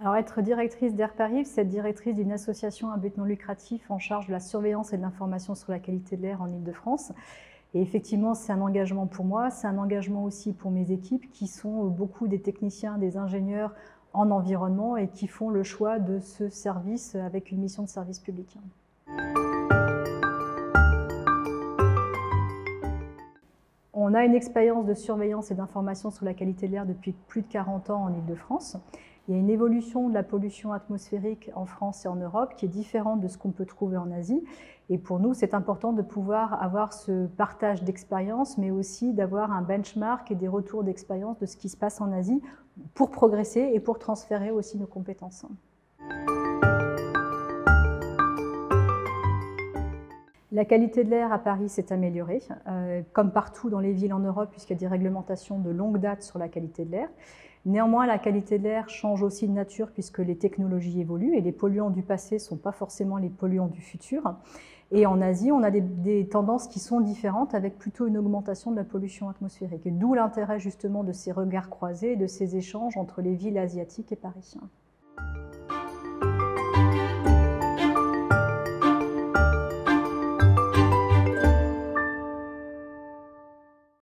Alors, être directrice d'Air Paris, c'est être directrice d'une association à but non lucratif en charge de la surveillance et de l'information sur la qualité de l'air en Île-de-France. Et effectivement, c'est un engagement pour moi, c'est un engagement aussi pour mes équipes qui sont beaucoup des techniciens, des ingénieurs en environnement et qui font le choix de ce service avec une mission de service public. On a une expérience de surveillance et d'information sur la qualité de l'air depuis plus de 40 ans en Île-de-France. Il y a une évolution de la pollution atmosphérique en France et en Europe qui est différente de ce qu'on peut trouver en Asie. Et pour nous, c'est important de pouvoir avoir ce partage d'expérience, mais aussi d'avoir un benchmark et des retours d'expérience de ce qui se passe en Asie pour progresser et pour transférer aussi nos compétences. La qualité de l'air à Paris s'est améliorée, comme partout dans les villes en Europe, puisqu'il y a des réglementations de longue date sur la qualité de l'air. Néanmoins, la qualité de l'air change aussi de nature puisque les technologies évoluent et les polluants du passé ne sont pas forcément les polluants du futur. Et en Asie, on a des tendances qui sont différentes avec plutôt une augmentation de la pollution atmosphérique. D'où l'intérêt justement de ces regards croisés et de ces échanges entre les villes asiatiques et Paris.